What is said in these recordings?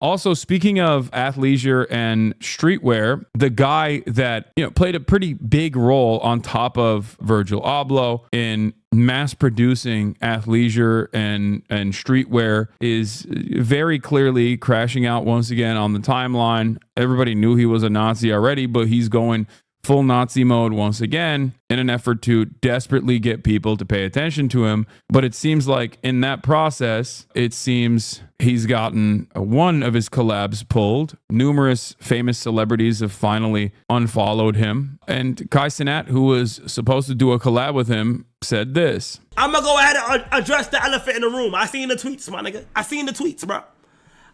Also, speaking of athleisure and streetwear, the guy that played a pretty big role on top of Virgil Abloh in mass producing athleisure and streetwear is very clearly crashing out once again on the timeline. Everybody knew he was a Nazi already, but he's going full Nazi mode once again in an effort to desperately get people to pay attention to him. But it seems like in that process, it seems he's gotten one of his collabs pulled. Numerous famous celebrities have finally unfollowed him. And Kai Cenat, who was supposed to do a collab with him, said this. I'm going to go ahead and address the elephant in the room. I seen the tweets, my nigga. I seen the tweets, bro.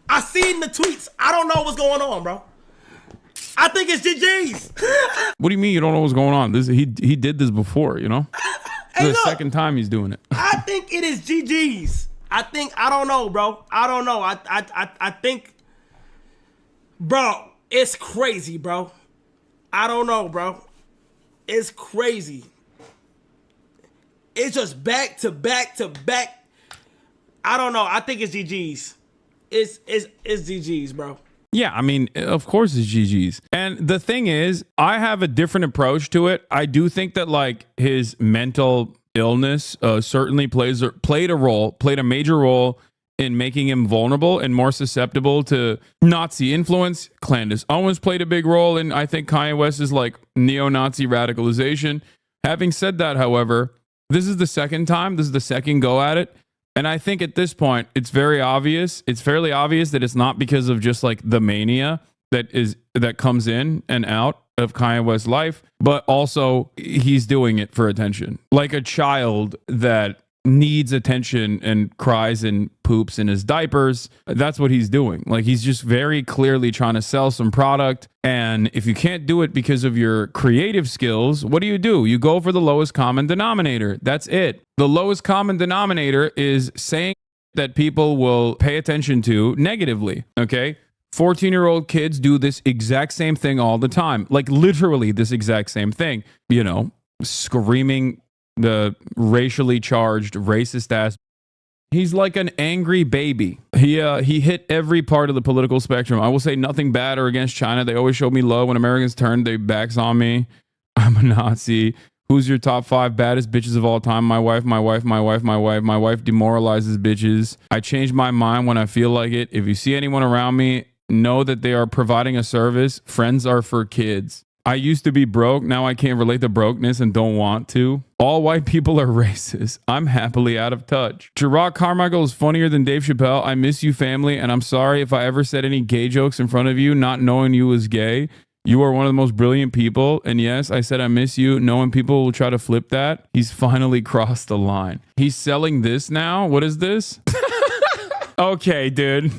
I seen the tweets. I don't know what's going on, bro. I think it's GG's. What do you mean you don't know what's going on? He did this before, Hey, the second time he's doing it. I think it is GG's. I don't know, bro. I don't know. I think, bro, it's crazy, bro. I don't know, bro. It's crazy. It's just back to back to back. I don't know. I think it's GG's. It's GG's, bro. Yeah, I mean, of course it's GG's. And the thing is, I have a different approach to it. I do think that like his mental illness certainly played a major role in making him vulnerable and more susceptible to Nazi influence. Candace Owens played a big role in, I think, Kanye West's like neo-Nazi radicalization. Having said that, however, this is the second time. This is the second go at it. And I think at this point, it's very obvious. It's fairly obvious that it's not because of just like the mania that comes in and out of Kanye West's life, but also he's doing it for attention. Like a child that needs attention and cries and poops in his diapers. That's what he's doing. Like he's just very clearly trying to sell some product. And if you can't do it because of your creative skills, what do? You go for the lowest common denominator. That's it. The lowest common denominator is saying that people will pay attention to negatively. Okay. 14-year-old kids do this exact same thing all the time. Like literally this exact same thing, screaming the racially charged, racist ass. He's like an angry baby. He hit every part of the political spectrum. I will say nothing bad or against China. They always showed me love. When Americans turned their backs on me, I'm a Nazi. Who's your top 5 baddest bitches of all time? My wife, my wife, my wife, my wife. My wife demoralizes bitches. I change my mind when I feel like it. If you see anyone around me, know that they are providing a service. Friends are for kids. I used to be broke. Now I can't relate to brokenness and don't want to. All white people are racist. I'm happily out of touch. Gerard Carmichael is funnier than Dave Chappelle. I miss you, family, and I'm sorry if I ever said any gay jokes in front of you, not knowing you was gay. You are one of the most brilliant people. And yes, I said I miss you, knowing people will try to flip that. He's finally crossed the line. He's selling this now? What is this? Okay, dude.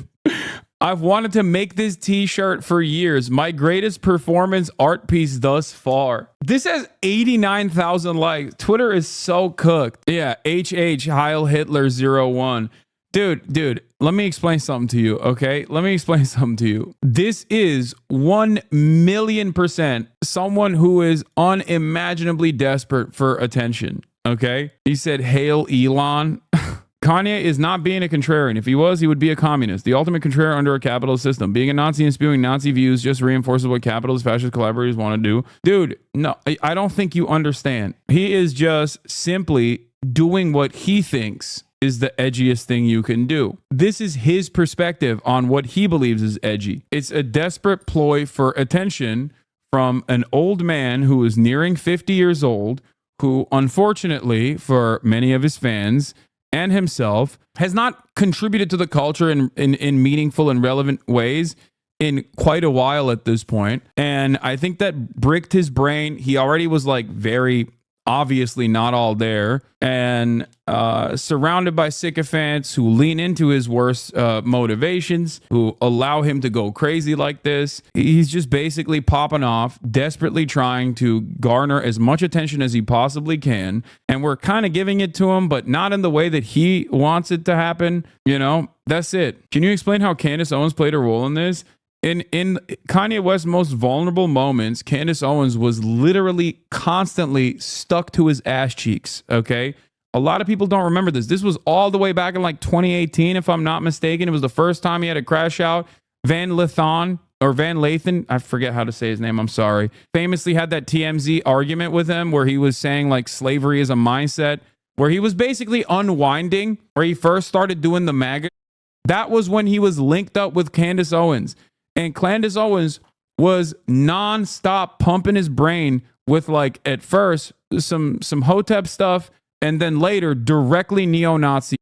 I've wanted to make this t-shirt for years. My greatest performance art piece thus far. This has 89,000 likes. Twitter is so cooked. Yeah, HH Heil Hitler 01. Dude, let me explain something to you, okay? Let me explain something to you. This is 1,000,000% someone who is unimaginably desperate for attention, okay? He said, Hail Elon. Kanye is not being a contrarian. If he was, he would be a communist. The ultimate contrarian under a capitalist system. Being a Nazi and spewing Nazi views just reinforces what capitalist fascist collaborators want to do. Dude, no, I don't think you understand. He is just simply doing what he thinks is the edgiest thing you can do. This is his perspective on what he believes is edgy. It's a desperate ploy for attention from an old man who is nearing 50 years old, who unfortunately for many of his fans and himself has not contributed to the culture in meaningful and relevant ways in quite a while at this point. And I think that bricked his brain. He already was like very obviously not all there, and surrounded by sycophants who lean into his worst motivations, who allow him to go crazy like this. He's just basically popping off, desperately trying to garner as much attention as he possibly can. And we're kind of giving it to him, but not in the way that he wants it to happen. That's it. Can you explain how Candace Owens played a role in this? In Kanye West's most vulnerable moments, Candace Owens was literally constantly stuck to his ass cheeks, okay? A lot of people don't remember this. This was all the way back in like 2018, if I'm not mistaken. It was the first time he had a crash out. Van Lathan or Van Lathan, I forget how to say his name, I'm sorry, famously had that TMZ argument with him where he was saying like slavery is a mindset, where he was basically unwinding, where he first started doing the MAGA. That was when he was linked up with Candace Owens. And Candace Owens was nonstop pumping his brain with, like, at first some Hotep stuff, and then later directly neo-Nazi.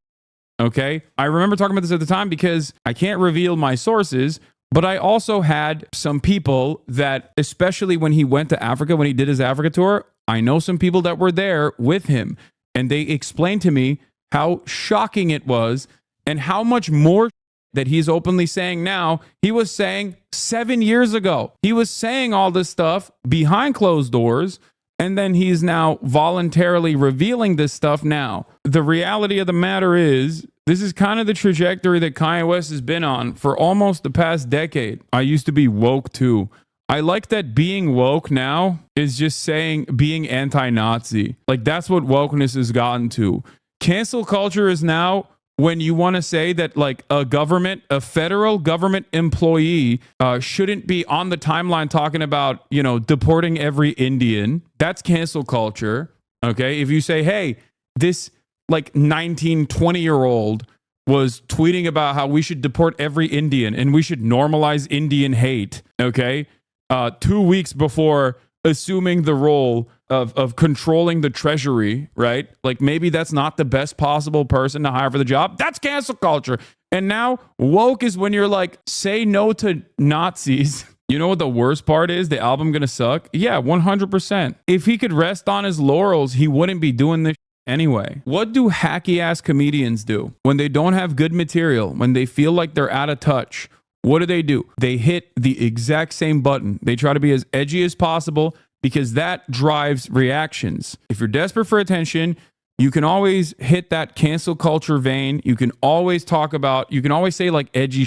Okay, I remember talking about this at the time because I can't reveal my sources, but I also had some people that, especially when he went to Africa, when he did his Africa tour, I know some people that were there with him, and they explained to me how shocking it was and how much more that he's openly saying now, he was saying 7 years ago. He was saying all this stuff behind closed doors, and then he's now voluntarily revealing this stuff now. The reality of the matter is, this is kind of the trajectory that Kanye West has been on for almost the past decade. I used to be woke too. I like that being woke now is just saying being anti-Nazi. Like, that's what wokeness has gotten to. Cancel culture is now when you want to say that, like, a federal government employee shouldn't be on the timeline talking about, deporting every Indian. That's cancel culture. Okay. If you say, hey, this like 19, 20-year-old was tweeting about how we should deport every Indian and we should normalize Indian hate. Okay. 2 weeks before assuming the role of controlling the treasury, right? Like, maybe that's not the best possible person to hire for the job. That's cancel culture. And now woke is when you're like, say no to Nazis. You know what the worst part is? The album gonna suck? Yeah, 100%. If he could rest on his laurels, he wouldn't be doing this anyway. What do hacky ass comedians do when they don't have good material, when they feel like they're out of touch? What do? They hit the exact same button. They try to be as edgy as possible because that drives reactions. If you're desperate for attention, you can always hit that cancel culture vein. You can always say like edgy.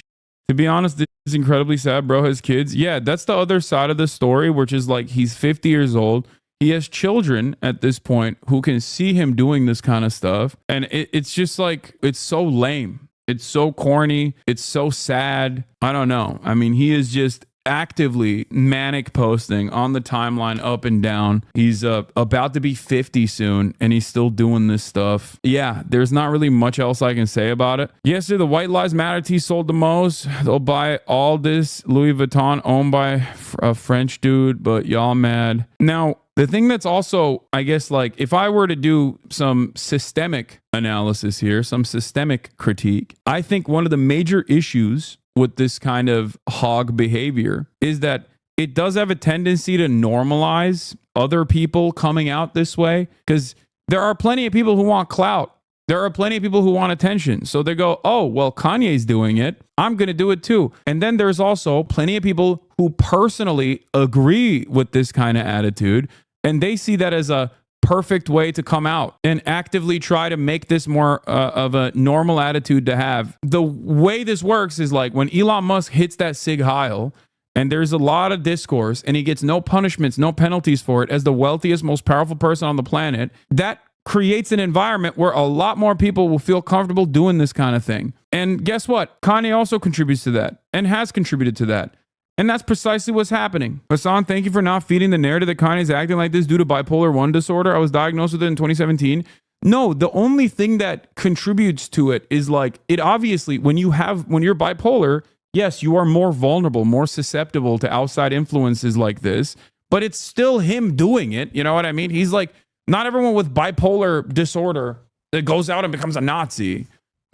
To be honest, this is incredibly sad. Bro has kids. Yeah, that's the other side of the story, which is like he's 50 years old. He has children at this point who can see him doing this kind of stuff. And it's just like, it's so lame. It's so corny. It's so sad. I don't know. I mean, he is just actively manic posting on the timeline up and down. He's about to be 50 soon and he's still doing this stuff. Yeah, there's not really much else I can say about it. Yesterday, the White Lives Matter tee sold the most. They'll buy all this Louis Vuitton owned by a French dude, but y'all mad. Now, the thing that's also, I guess, like, if I were to do some systemic analysis here, some systemic critique, I think one of the major issues with this kind of hog behavior is that it does have a tendency to normalize other people coming out this way, because there are plenty of people who want clout. There are plenty of people who want attention. So they go, oh, well, Kanye's doing it, I'm going to do it too. And then there's also plenty of people who personally agree with this kind of attitude, and they see that as a perfect way to come out and actively try to make this more of a normal attitude to have. The way this works is like when Elon Musk hits that Sig Heil, and there's a lot of discourse, and he gets no punishments, no penalties for it as the wealthiest, most powerful person on the planet, that creates an environment where a lot more people will feel comfortable doing this kind of thing. And guess what? Kanye also contributes to that and has contributed to that. And that's precisely what's happening. Hassan, thank you for not feeding the narrative that Kanye's acting like this due to bipolar 1 disorder. I was diagnosed with it in 2017. No, the only thing that contributes to it is like, it obviously, when you're bipolar, yes, you are more vulnerable, more susceptible to outside influences like this, but it's still him doing it. You know what I mean? He's like, not everyone with bipolar disorder that goes out and becomes a Nazi.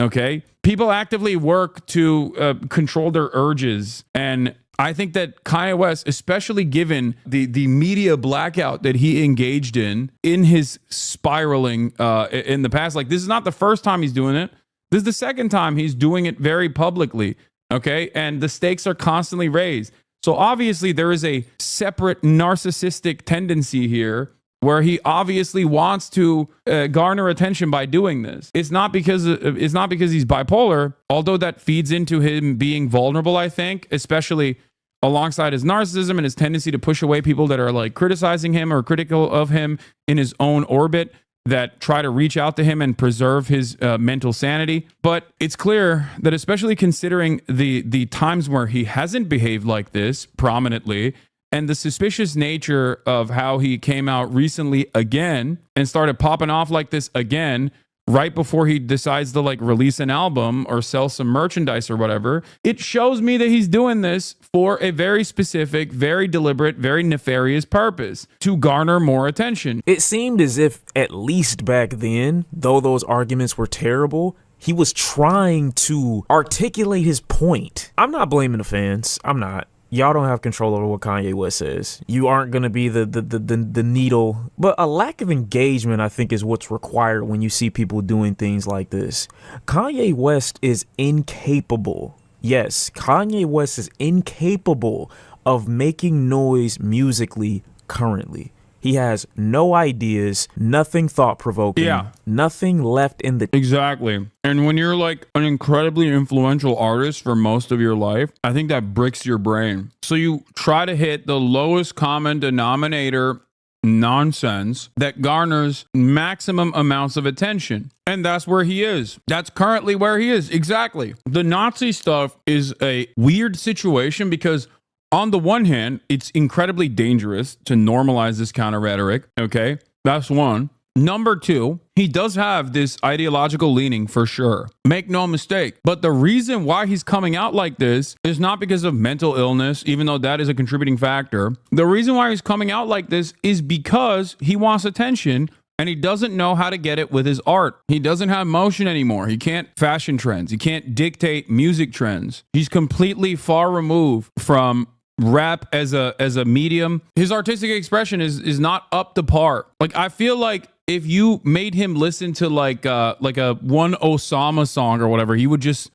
Okay. People actively work to control their urges, and I think that Kanye West, especially given the media blackout that he engaged in his spiraling in the past, like, this is not the first time he's doing it. This is the second time he's doing it very publicly. Okay. And the stakes are constantly raised. So obviously there is a separate narcissistic tendency here where he obviously wants to garner attention by doing this. It's not because he's bipolar, although that feeds into him being vulnerable, I think, especially alongside his narcissism and his tendency to push away people that are like criticizing him or critical of him in his own orbit. that try to reach out to him and preserve his mental sanity. But it's clear that, especially considering the times where he hasn't behaved like this prominently, and the suspicious nature of how he came out recently again and started popping off like this again, right before he decides to like release an album or sell some merchandise or whatever, it shows me that he's doing this for a very specific, very deliberate, very nefarious purpose: to garner more attention. It seemed as if, at least back then, though those arguments were terrible, he was trying to articulate his point. I'm not blaming the fans. I'm not. Y'all don't have control over what Kanye West says. You aren't going to be the needle. But a lack of engagement, I think, is what's required when you see people doing things like this. Kanye West is incapable. Yes, Kanye West is incapable of making noise musically currently. He has no ideas, nothing thought-provoking, nothing left in the... Exactly. And when you're like an incredibly influential artist for most of your life, I think that bricks your brain. So you try to hit the lowest common denominator nonsense that garners maximum amounts of attention. And that's where he is. That's currently where he is. Exactly. The Nazi stuff is a weird situation because, on the one hand, it's incredibly dangerous to normalize this kind of rhetoric, okay? That's one. Number two, he does have this ideological leaning for sure. Make no mistake. But the reason why he's coming out like this is not because of mental illness, even though that is a contributing factor. The reason why he's coming out like this is because he wants attention, and he doesn't know how to get it with his art. He doesn't have motion anymore. He can't fashion trends. He can't dictate music trends. He's completely far removed from rap as a medium. His artistic expression is not up to par. Like, I feel like if you made him listen to like a one Osama song or whatever, he would just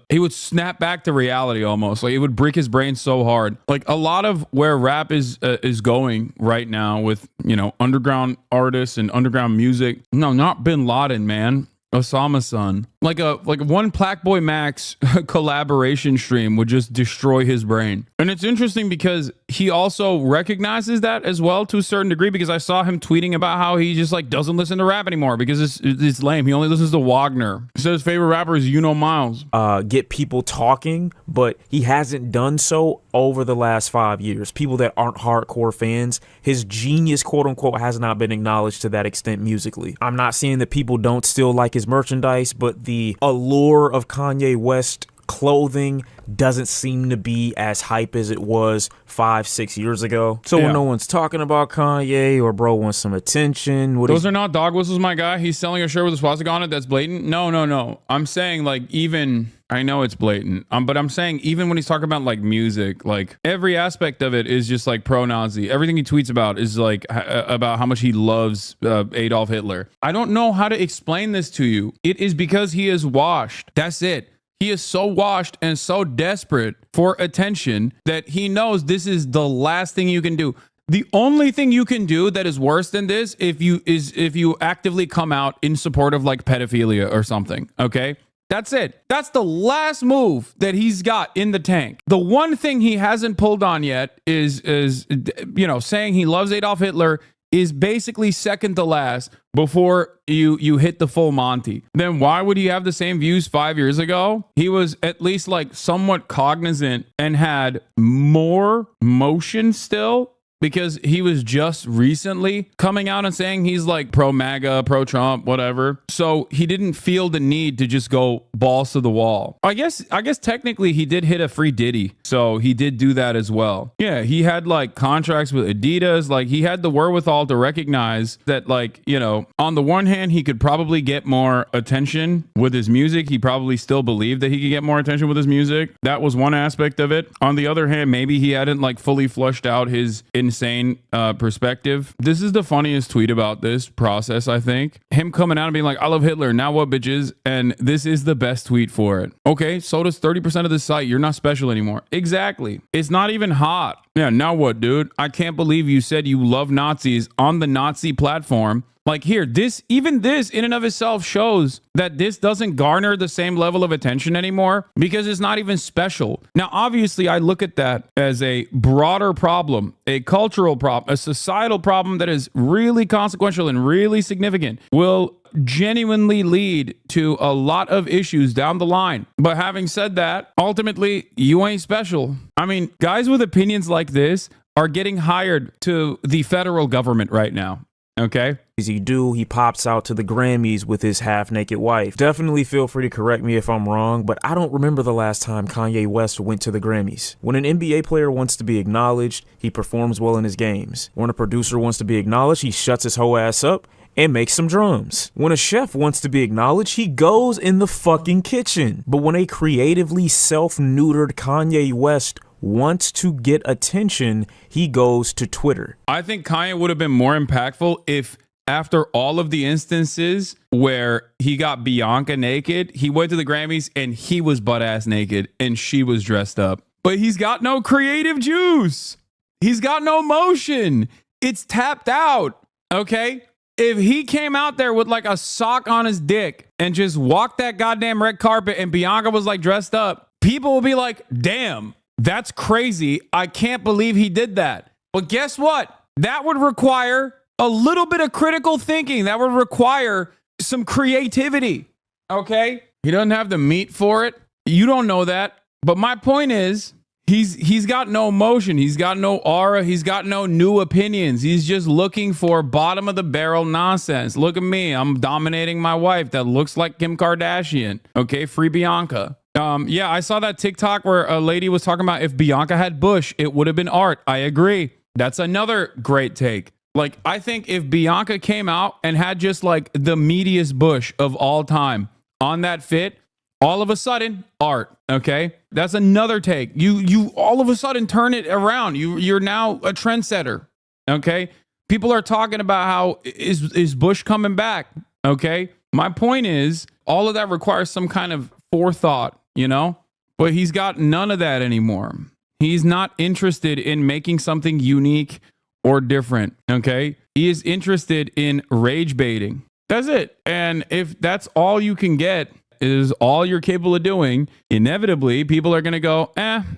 he would snap back to reality almost. Like, it would break his brain so hard. Like, a lot of where rap is going right now with, you know, underground artists and underground music. No, not Bin Laden, man. Osama's son. Like one Black Boy Max collaboration stream would just destroy his brain. And it's interesting because he also recognizes that as well to a certain degree, because I saw him tweeting about how he just like doesn't listen to rap anymore because it's lame. He only listens to Wagner. He says his favorite rapper is Miles. Get people talking, but he hasn't done so over the last 5 years. People that aren't hardcore fans, his genius, quote unquote, has not been acknowledged to that extent musically. I'm not saying that people don't still like his merchandise, but the allure of Kanye West clothing doesn't seem to be as hype as it was 5-6 years ago. So when no one's talking about Kanye, or bro wants some attention, those are not dog whistles, my guy. He's selling a shirt with a swastika on it. That's blatant. No. I'm saying, like, even, I know it's blatant, but I'm saying even when he's talking about like music, like every aspect of it is just like pro-Nazi. Everything he tweets about is like about how much he loves Adolf Hitler. I don't know how to explain this to you. It is because he is washed. That's it. He is so washed and so desperate for attention that he knows this is the last thing you can do. The only thing you can do that is worse than this if you actively come out in support of like pedophilia or something, okay? That's it. That's the last move that he's got in the tank. The one thing he hasn't pulled on yet is you know, saying he loves Adolf Hitler is basically second to last before you hit the full Monty. Then why would he have the same views 5 years ago? He was at least like somewhat cognizant and had more motion still, because he was just recently coming out and saying he's like pro MAGA, pro Trump, whatever. So he didn't feel the need to just go balls to the wall. I guess technically he did hit a free Diddy. So he did do that as well. Yeah, he had like contracts with Adidas. Like, he had the wherewithal to recognize that, like, you know, on the one hand, he could probably get more attention with his music. He probably still believed that he could get more attention with his music. That was one aspect of it. On the other hand, maybe he hadn't like fully flushed out his insane perspective. This is the funniest tweet about this process, I think. Him coming out and being like, I love Hitler, now what, bitches? And this is the best tweet for it. Okay, so does 30% of the site. You're not special anymore. Exactly. It's not even hot. Yeah, now what, dude? I can't believe you said you love Nazis on the Nazi platform, Like here, even this in and of itself shows that this doesn't garner the same level of attention anymore because it's not even special. Now, obviously, I look at that as a broader problem, a cultural problem, a societal problem that is really consequential and really significant, will genuinely lead to a lot of issues down the line. But having said that, ultimately, you ain't special. I mean, guys with opinions like this are getting hired to the federal government right now. Okay. He pops out to the Grammys with his half-naked wife. Definitely feel free to correct me if I'm wrong, but I don't remember the last time Kanye West went to the Grammys. When an NBA player wants to be acknowledged, he performs well in his games. When a producer wants to be acknowledged, he shuts his whole ass up and makes some drums. When a chef wants to be acknowledged, he goes in the fucking kitchen. But when a creatively self-neutered Kanye West wants to get attention, he goes to Twitter. I think Kanye would have been more impactful if after all of the instances where he got Bianca naked, he went to the Grammys and he was butt ass naked and she was dressed up. But he's got no creative juice. He's got no motion. It's tapped out. Okay. If he came out there with like a sock on his dick and just walked that goddamn red carpet and Bianca was like dressed up, people will be like, damn, that's crazy. I can't believe he did that. But guess what? That would require a little bit of critical thinking. That would require some creativity. Okay? He doesn't have the meat for it. You don't know that. But my point is, he's got no motion. He's got no aura. He's got no new opinions. He's just looking for bottom of the barrel nonsense. Look at me. I'm dominating my wife that looks like Kim Kardashian. Okay? Free Bianca. Yeah, I saw that TikTok where a lady was talking about if Bianca had bush, it would have been art. I agree. That's another great take. Like, I think if Bianca came out and had just like the meatiest bush of all time on that fit, all of a sudden, art. Okay, that's another take. You all of a sudden turn it around. You're now a trendsetter. Okay, people are talking about how is Bush coming back. Okay, my point is all of that requires some kind of forethought, you know, but he's got none of that anymore. He's not interested in making something unique or different. Okay, he is interested in rage baiting. That's it. And if that's all you can get is all you're capable of doing, inevitably people are going to go,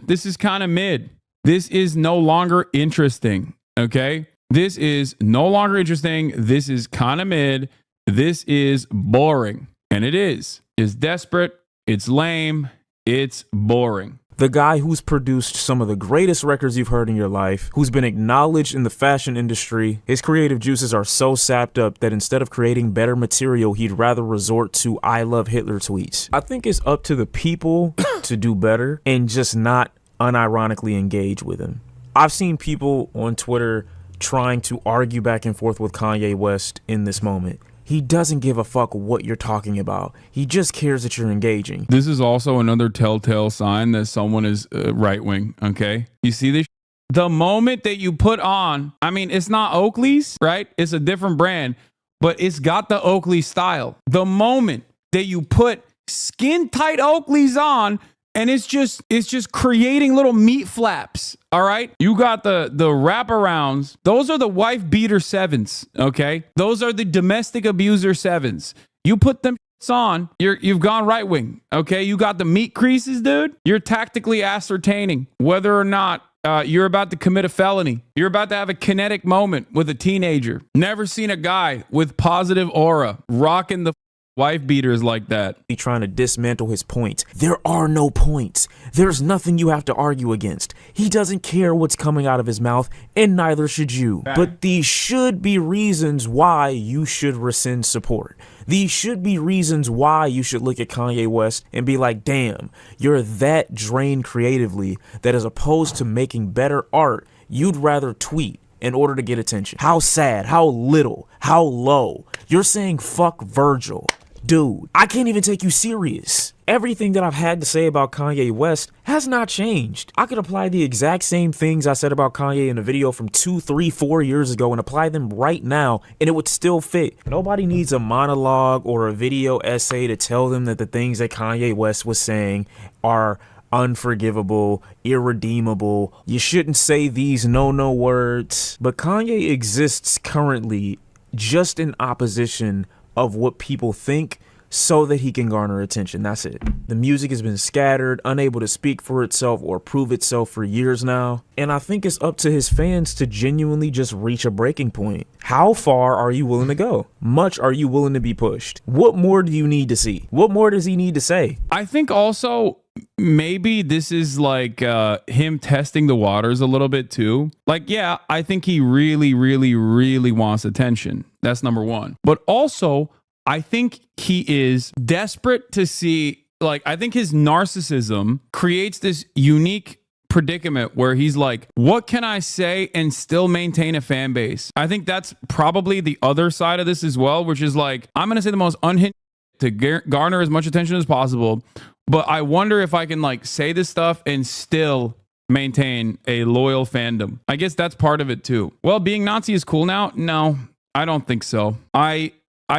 this is kind of mid. This is no longer interesting. Okay, this is no longer interesting. This is kind of mid. This is boring. And it is. It's desperate. It's lame. It's boring. The guy who's produced some of the greatest records you've heard in your life, who's been acknowledged in the fashion industry, his creative juices are so sapped up that instead of creating better material, he'd rather resort to I love Hitler tweets. I think it's up to the people to do better and just not unironically engage with him. I've seen people on Twitter trying to argue back and forth with Kanye West in this moment. He doesn't give a fuck what you're talking about. He just cares that you're engaging. This is also another telltale sign that someone is right-wing, okay? You see this? The moment that you put on, I mean, it's not Oakley's, right? It's a different brand, but it's got the Oakley style. The moment that you put skin-tight Oakley's on, and it's just creating little meat flaps. All right. You got the wraparounds. Those are the wife beater sevens. Okay. Those are the domestic abuser sevens. You put them on, you've gone right wing. Okay. You got the meat creases, dude. You're tactically ascertaining whether or not you're about to commit a felony. You're about to have a kinetic moment with a teenager. Never seen a guy with positive aura rocking the wife beaters like that. He trying to dismantle his points. There are no points. There's nothing you have to argue against. He doesn't care what's coming out of his mouth, and neither should you. But these should be reasons why you should rescind support. These should be reasons why you should look at Kanye West and be like, damn, you're that drained creatively that as opposed to making better art, you'd rather tweet in order to get attention. How sad, how little, how low. You're saying fuck Virgil. Dude, I can't even take you serious. Everything that I've had to say about Kanye West has not changed. I could apply the exact same things I said about Kanye in a video from 2, 3, 4 years ago and apply them right now, and it would still fit. Nobody needs a monologue or a video essay to tell them that the things that Kanye West was saying are unforgivable, irredeemable. You shouldn't say these no words. But Kanye exists currently just in opposition of what people think so that he can garner attention. That's it. The music has been scattered, unable to speak for itself or prove itself for years now. And I think it's up to his fans to genuinely just reach a breaking point. How far are you willing to go? Much are you willing to be pushed? What more do you need to see? What more does he need to say? I think also maybe this is like him testing the waters a little bit too. Like, yeah, I think he really, really, really wants attention. That's number one. But also, I think he is desperate to see, like, I think his narcissism creates this unique predicament where he's like, what can I say and still maintain a fan base? I think that's probably the other side of this as well, which is like, I'm going to say the most unhinged to garner as much attention as possible. But I wonder if I can like say this stuff and still maintain a loyal fandom. I guess that's part of it too. Well, being Nazi is cool now? No, I don't think so. I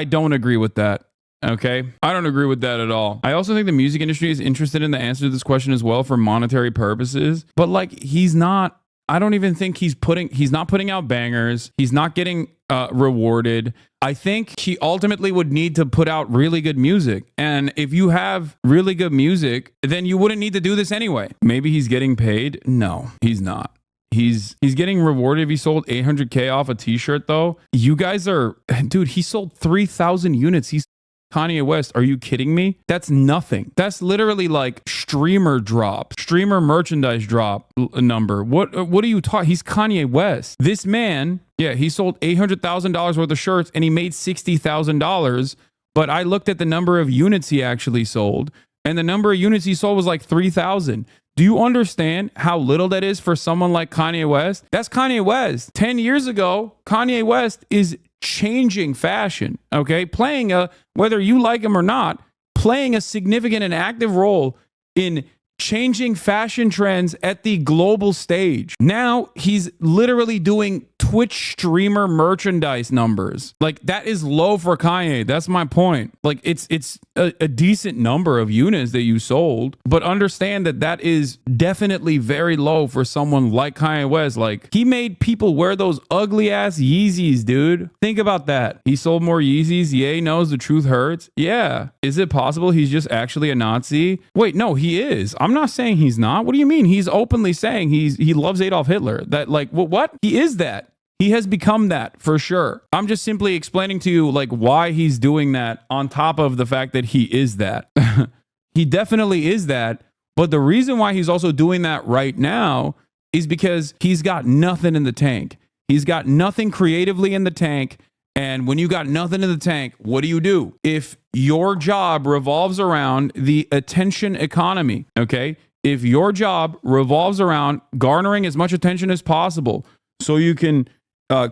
don't agree with that. Okay. I don't agree with that at all. I also think the music industry is interested in the answer to this question as well for monetary purposes. But like, he's not, I don't even think he's not putting out bangers. He's not getting rewarded. I think he ultimately would need to put out really good music. And if you have really good music, then you wouldn't need to do this anyway. Maybe he's getting paid. No, he's not. He's getting rewarded if he sold 800K off a t-shirt though. You guys are, dude, he sold 3,000 units. He's Kanye West. Are you kidding me? That's nothing. That's literally like streamer merchandise drop number. What are you talking? He's Kanye West. This man, yeah, he sold $800,000 worth of shirts and he made $60,000. But I looked at the number of units he actually sold, and the number of units he sold was like 3,000. Do you understand how little that is for someone like Kanye West? That's Kanye West. 10 years ago, Kanye West is changing fashion, okay? Whether you like him or not, playing a significant and active role in changing fashion trends at the global stage. Now he's literally doing Twitch streamer merchandise numbers. Like, that is low for Kanye. That's my point. Like, it's a decent number of units that you sold, but understand that is definitely very low for someone like Kanye West. Like, he made people wear those ugly ass Yeezys, dude. Think about that. He sold more Yeezys. Ye knows the truth hurts. Yeah. Is it possible he's just actually a Nazi? Wait, no, he is. I'm not saying he's not. What do you mean? He's openly saying he loves Adolf Hitler. That, like, what? He is that. He has become that for sure. I'm just simply explaining to you like why he's doing that on top of the fact that he is that. He definitely is that. But the reason why he's also doing that right now is because he's got nothing in the tank. He's got nothing creatively in the tank. And when you got nothing in the tank, what do? If your job revolves around the attention economy, okay? If your job revolves around garnering as much attention as possible so you can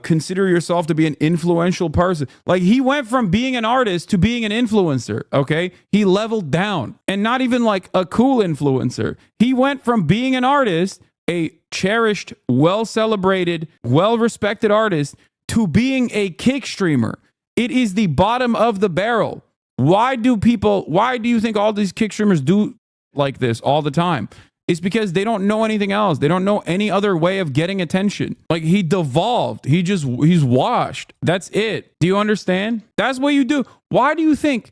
consider yourself to be an influential person. Like, he went from being an artist to being an influencer, okay? He leveled down, and not even like a cool influencer. He went from being an artist, a cherished, well-celebrated, well-respected artist, to being a kick streamer. It is the bottom of the barrel. Why do you think all these kick streamers do like this all the time? It's because they don't know anything else. They don't know any other way of getting attention. Like, he devolved. He's washed. That's it. Do you understand? That's what you do. Why do you think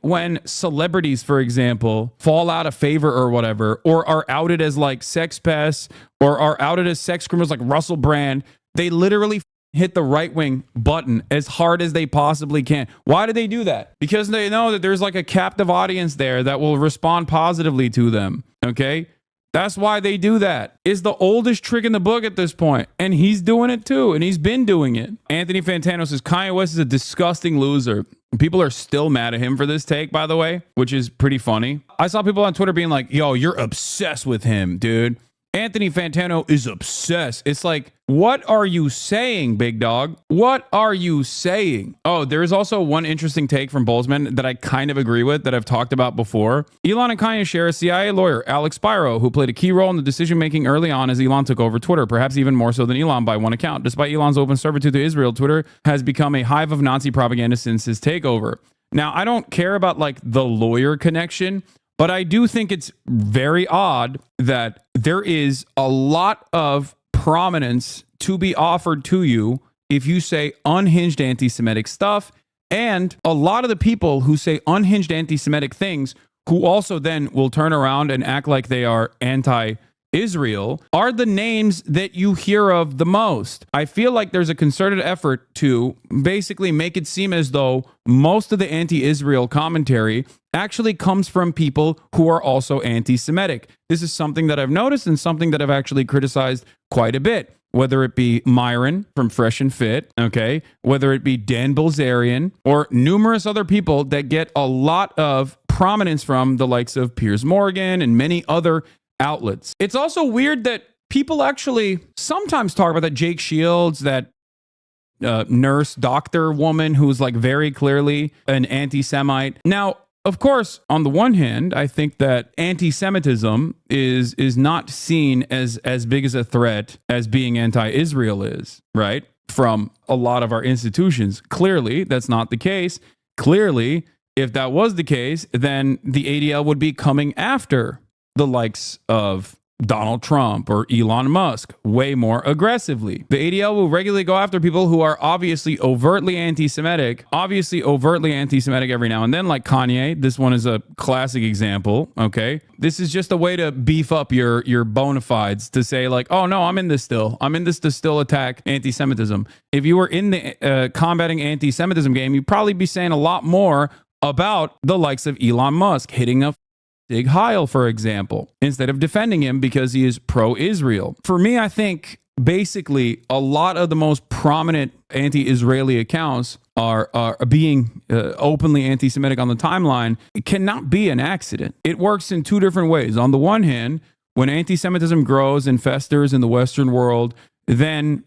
when celebrities, for example, fall out of favor or whatever, or are outed as like sex pests, or are outed as sex criminals like Russell Brand, they literally hit the right wing button as hard as they possibly can? Why do they do that? Because they know that there's like a captive audience there that will respond positively to them. Okay? That's why they do that. It's the oldest trick in the book at this point. And he's doing it too. And he's been doing it. Anthony Fantano says Kanye West is a disgusting loser. People are still mad at him for this take, by the way, which is pretty funny. I saw people on Twitter being like, yo, you're obsessed with him, dude. Anthony Fantano is obsessed. It's like, what are you saying, big dog? What are you saying? Oh, there is also one interesting take from Boltzmann that I kind of agree with that I've talked about before. Elon and Kanye share a CIA lawyer, Alex Spiro, who played a key role in the decision-making early on as Elon took over Twitter, perhaps even more so than Elon by one account. Despite Elon's open servitude to Israel, Twitter has become a hive of Nazi propaganda since his takeover. Now, I don't care about like the lawyer connection, but I do think it's very odd that there is a lot of prominence to be offered to you if you say unhinged anti-Semitic stuff. And a lot of the people who say unhinged anti-Semitic things, who also then will turn around and act like they are anti-Israel, are the names that you hear of the most. I feel like there's a concerted effort to basically make it seem as though most of the anti-Israel commentary actually comes from people who are also anti-Semitic. This is something that I've noticed and something that I've actually criticized quite a bit. Whether it be Myron from Fresh and Fit, okay, whether it be Dan Bilzerian, or numerous other people that get a lot of prominence from the likes of Piers Morgan and many other outlets. It's also weird that people actually sometimes talk about that Jake Shields, that nurse doctor woman who's like very clearly an anti-Semite. Now, of course, on the one hand, I think that anti-Semitism is not seen as big as a threat as being anti-Israel is, right? From a lot of our institutions. Clearly, that's not the case. Clearly, if that was the case, then the ADL would be coming after the likes of Donald Trump or Elon Musk way more aggressively. The ADL will regularly go after people who are obviously overtly anti-Semitic every now and then, like Kanye. This one is a classic example, okay? This is just a way to beef up your bona fides, to say like, oh no, I'm in this still. I'm in this to still attack anti-Semitism. If you were in the combating anti-Semitism game, you'd probably be saying a lot more about the likes of Elon Musk hitting a Sig Heil, for example, instead of defending him because he is pro-Israel. For me, I think basically a lot of the most prominent anti-Israeli accounts are being openly anti-Semitic on the timeline. It cannot be an accident. It works in two different ways. On the one hand, when anti-Semitism grows and festers in the Western world, then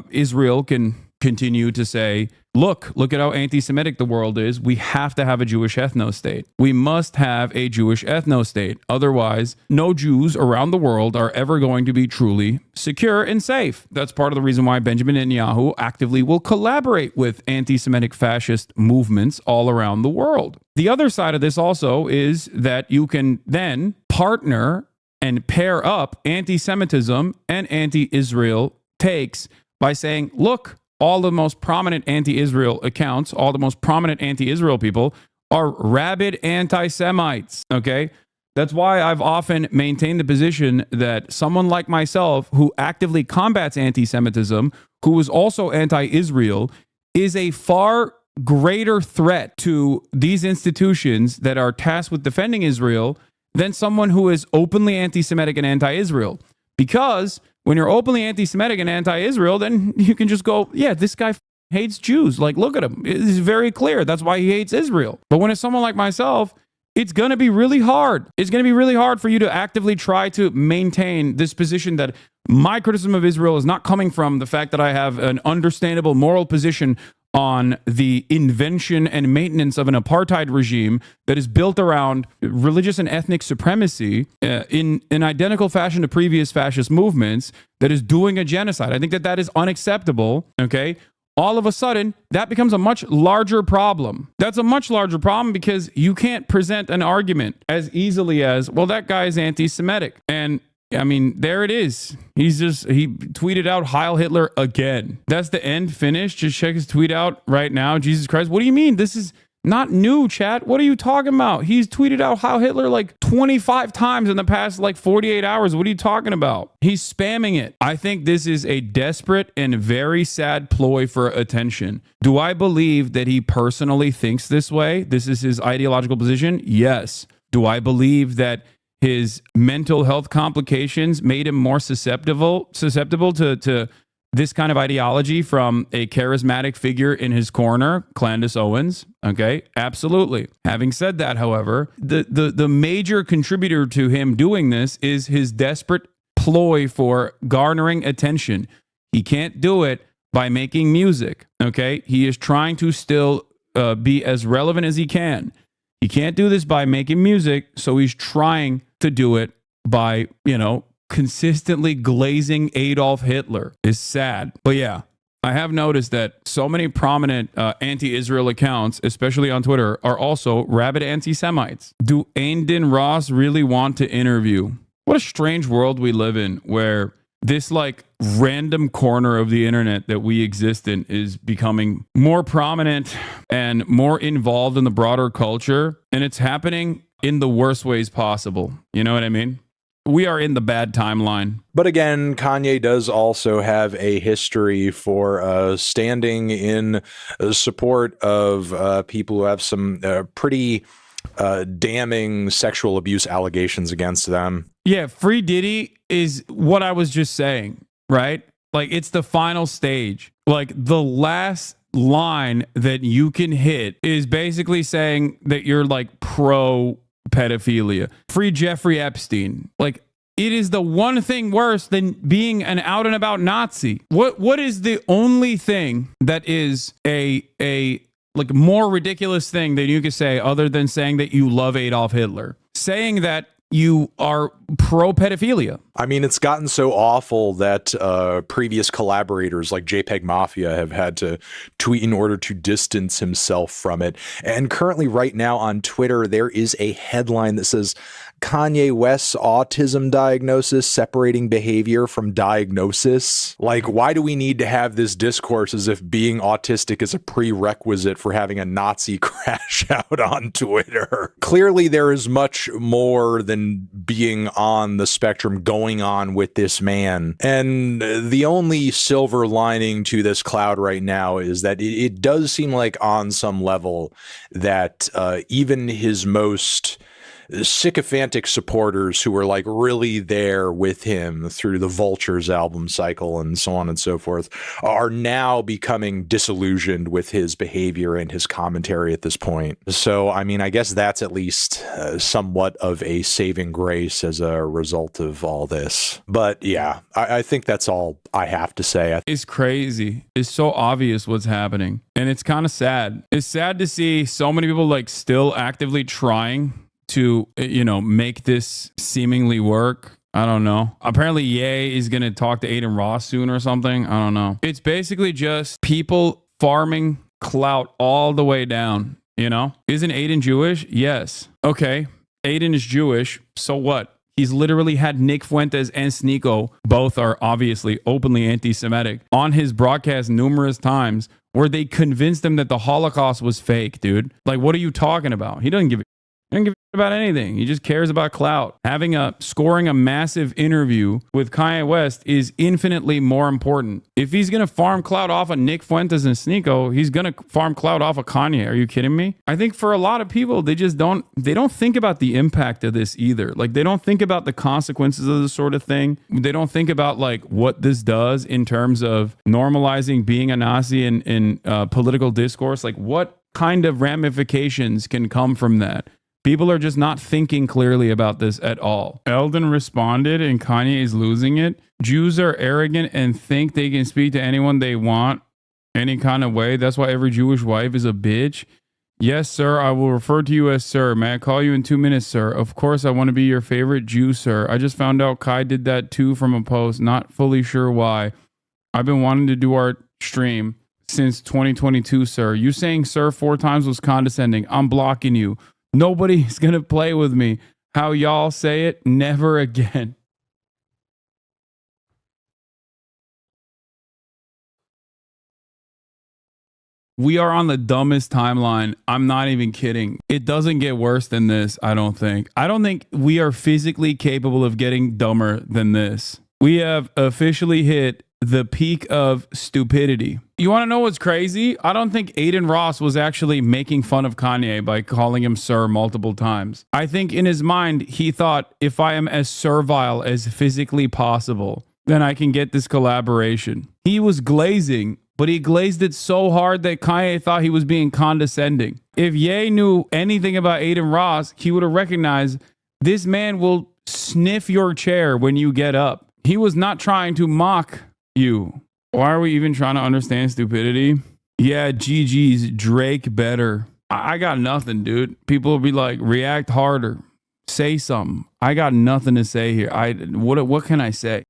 Israel can continue to say, look at how anti-Semitic the world is. We have to have a Jewish ethno-state. We must have a Jewish ethno-state. Otherwise, no Jews around the world are ever going to be truly secure and safe. That's part of the reason why Benjamin Netanyahu actively will collaborate with anti-Semitic fascist movements all around the world. The other side of this also is that you can then partner and pair up anti-Semitism and anti-Israel takes by saying, look, all the most prominent anti-Israel accounts, all the most prominent anti-Israel people are rabid anti-Semites, okay? That's why I've often maintained the position that someone like myself who actively combats anti-Semitism, who is also anti-Israel, is a far greater threat to these institutions that are tasked with defending Israel than someone who is openly anti-Semitic and anti-Israel. Because when you're openly anti-Semitic and anti-Israel, then you can just go, yeah, this guy hates Jews. Like, look at him. It's very clear. That's why he hates Israel. But when it's someone like myself, it's going to be really hard. It's going to be really hard for you to actively try to maintain this position that my criticism of Israel is not coming from the fact that I have an understandable moral position on the invention and maintenance of an apartheid regime that is built around religious and ethnic supremacy in an identical fashion to previous fascist movements, that is doing a genocide. I think that that is unacceptable, okay? All of a sudden, that becomes a much larger problem. That's a much larger problem because you can't present an argument as easily as, well, that guy is anti-Semitic. And I mean, there it is. He tweeted out Heil Hitler again. That's the end finish. Just check his tweet out right now. Jesus Christ. What do you mean? This is not new, chat. What are you talking about? He's tweeted out Heil Hitler like 25 times in the past like 48 hours. What are you talking about? He's spamming it. I think this is a desperate and very sad ploy for attention. Do I believe that he personally thinks this way? This is his ideological position? Yes. Do I believe that his mental health complications made him more susceptible to this kind of ideology from a charismatic figure in his corner, Clandis Owens? Okay, absolutely. Having said that, however, the major contributor to him doing this is his desperate ploy for garnering attention. He can't do it by making music, okay? He is trying to still be as relevant as he can. He can't do this by making music, so he's trying to do it by, consistently glazing Adolf Hitler. Is sad. But yeah, I have noticed that so many prominent anti-Israel accounts, especially on Twitter, are also rabid anti-Semites. Do Aindin Ross really want to interview? What a strange world we live in where this like random corner of the internet that we exist in is becoming more prominent and more involved in the broader culture. And it's happening in the worst ways possible. You know what I mean? We are in the bad timeline. But again, Kanye does also have a history for standing in support of people who have some pretty damning sexual abuse allegations against them. Yeah, Free Diddy is what I was just saying, right? Like, it's the final stage. Like, the last line that you can hit is basically saying that you're like pro pedophilia. Free Jeffrey Epstein. Like, it is the one thing worse than being an out and about Nazi. What is the only thing that is a like more ridiculous thing that you could say other than saying that you love Adolf Hitler? Saying that you are pro pedophilia. I mean, it's gotten so awful that previous collaborators like JPEG Mafia have had to tweet in order to distance himself from it. And currently right now on Twitter, there is a headline that says Kanye West's autism diagnosis separating behavior from diagnosis. Like, why do we need to have this discourse as if being autistic is a prerequisite for having a Nazi crash out on Twitter? Clearly, there is much more than being on the spectrum going on with this man. And the only silver lining to this cloud right now is that it does seem like on some level that even his most sycophantic supporters who were like really there with him through the Vultures album cycle and so on and so forth are now becoming disillusioned with his behavior and his commentary at this point. So, I mean, I guess that's at least somewhat of a saving grace as a result of all this. But yeah, I think that's all I have to say. It's crazy. It's so obvious what's happening. And it's kind of sad. It's sad to see so many people like still actively trying to, you know, make this seemingly work. I don't know. Apparently Ye is going to talk to Aiden Ross soon or something. I don't know. It's basically just people farming clout all the way down, you know? Isn't Aiden Jewish? Yes. Okay. Aiden is Jewish. So what? He's literally had Nick Fuentes and Sneeko, both are obviously openly anti-Semitic, on his broadcast numerous times where they convinced him that the Holocaust was fake, dude. Like, what are you talking about? He doesn't give a about anything. He just cares about clout. Scoring a massive interview with Kanye West is infinitely more important. If he's going to farm clout off of Nick Fuentes and Sneeko, he's going to farm clout off of Kanye. Are you kidding me? I think for a lot of people, they don't think about the impact of this either. Like, they don't think about the consequences of this sort of thing. They don't think about like what this does in terms of normalizing being a Nazi in political discourse. Like, what kind of ramifications can come from that? People are just not thinking clearly about this at all. Eldon responded, and Kanye is losing it. Jews are arrogant and think they can speak to anyone they want any kind of way. That's why every Jewish wife is a bitch. Yes, sir. I will refer to you as sir. May I call you in 2 minutes, sir? Of course, I want to be your favorite Jew, sir. I just found out Kai did that too from a post. Not fully sure why. I've been wanting to do our stream since 2022, sir. You saying sir 4 times was condescending. I'm blocking you. Nobody's going to play with me. How y'all say it? Never again. We are on the dumbest timeline. I'm not even kidding. It doesn't get worse than this, I don't think. I don't think we are physically capable of getting dumber than this. We have officially hit the peak of stupidity. You want to know what's crazy? I don't think Aiden Ross was actually making fun of Kanye by calling him sir multiple times. I think in his mind, he thought, if I am as servile as physically possible, then I can get this collaboration. He was glazing, but he glazed it so hard that Kanye thought he was being condescending. If Ye knew anything about Aiden Ross, he would have recognized this man will sniff your chair when you get up. He was not trying to mock you. Why are we even trying to understand stupidity? Yeah, GG's Drake better. I got nothing, dude. People will be like, react harder. Say something. I got nothing to say here. What can I say?